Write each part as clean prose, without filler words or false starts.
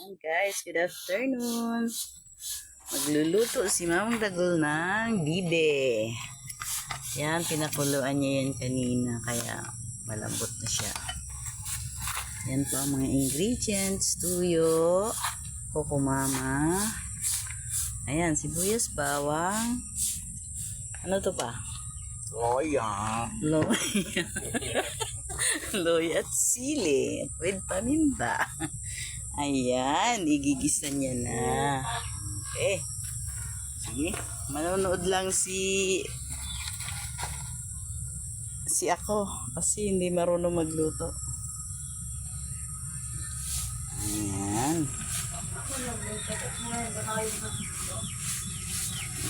Ayan guys, good afternoon. Magluluto si Mamang Dagol ng bibe. Yan, pinakuluan niya yan kanina kaya malambot na siya. Yan po ang mga ingredients. Tuyo, kokomama. Ayan, sibuyas, bawang. Ano to pa? Loya. Loya. Loya at sili. With paminta. Ayan, igigisa niya na. Okay. Sige, manonood lang si ako kasi hindi marunong magluto. Ayan.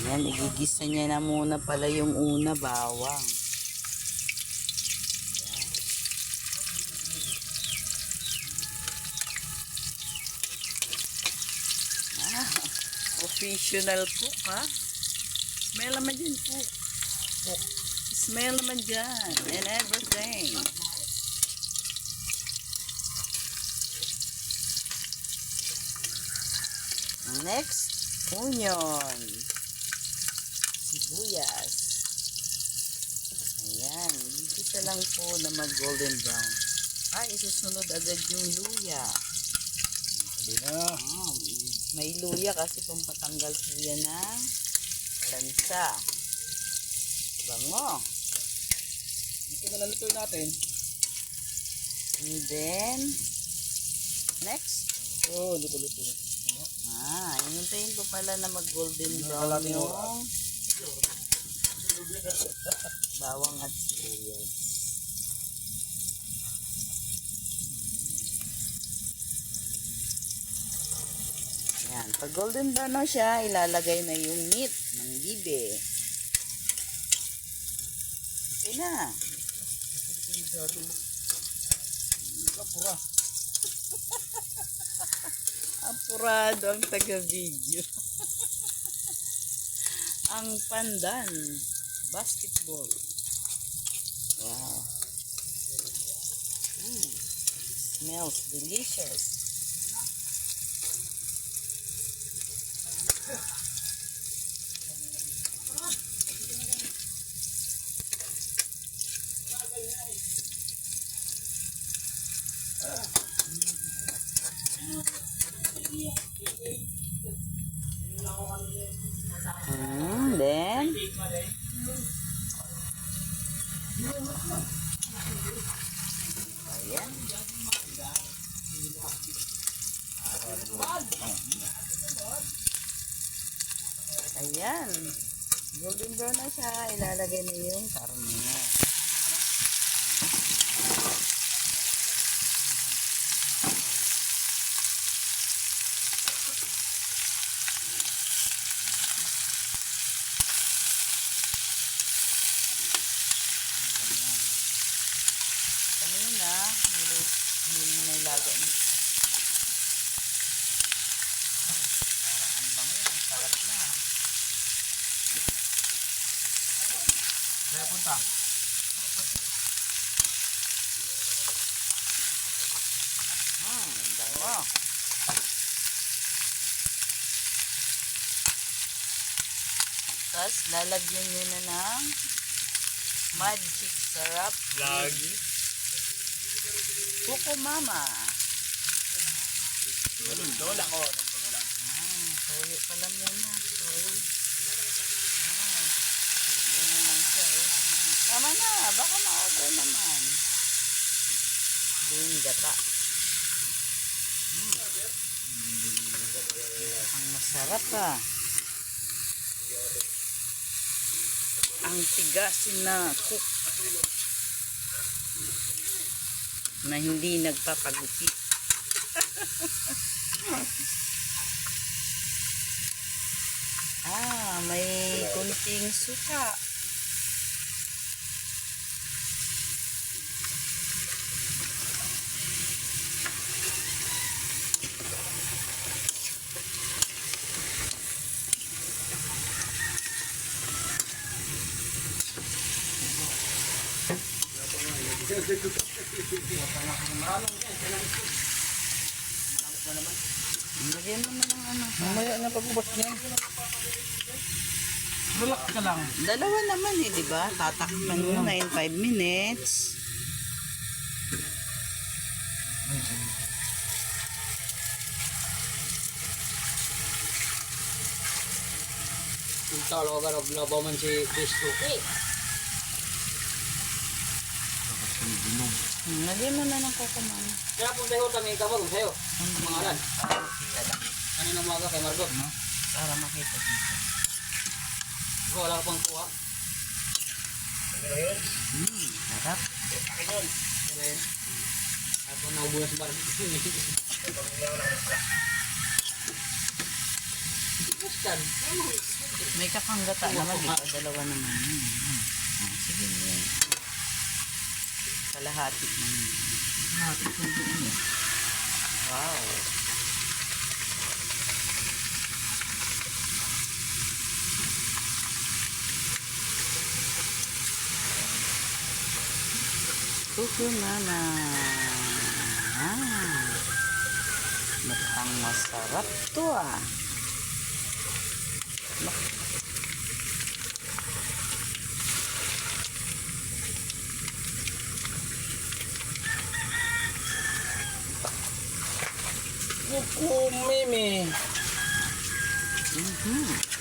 Ayan, igigisa niya na muna pala yung una, bawang. Professional cook, ha? Smell naman dyan, cook. Smell naman dyan. And everything. Next, onion. Sibuyas. Ayan. Isa lang po na mag-golden brown. Isusunod agad yung luya. May luya kasi pampatanggal po yan ng lansa. Bango. Ito na lang ito natin. And then, next. Luto-luto. Hinuntayin ko pala na mag-golden brown yung bawang at sibuyas. Yan. Pag golden brown na siya, ilalagay na yung meat ng bibe. Okay na. Kapura. Apurado ang taga-video. Ang pandan. Basketball. Wow. Smells delicious. Then ayan. Ayan. Golden brown na siya. Ilalagay na yung karne. Kanina, nilagay niya. Parang ang bango, ang sarap na. Kaya punta. Bango. Tapos, lalagyan nyo na ng magic sarap. Kokomama. Lola ko. Toyo pala muna. Toyo. Ganyan lang siya, oh. Tama na. Baka ma-over naman. Buong gata. Ang masarap, ah. Ang tigasin na cook. Na hindi nagpapagupit. May kunting suka. Marami naman. Lagyan mo na ng ano. Mamaya na pagubas niya. Relax ka lang. Dalawa naman eh, di ba? Tatakpan mo na in 5 minutes. Yung talo ka naglabaw man si Cristo. Lagyan mo na ng kokoman. Kaya po tayo kami kapag sa'yo. Mangalan. Kanina umaga kay Margot. Para makita dito. Ikaw wala ka pang kuha. Sarap. Ako naubulan sa Margot. Basta. May kakanggata naman, di ba? Dalawa naman. Sige. Kalahati naman. Wow. Kuku mama. Mukhang masarap to ah. Kuku meme. Mhm.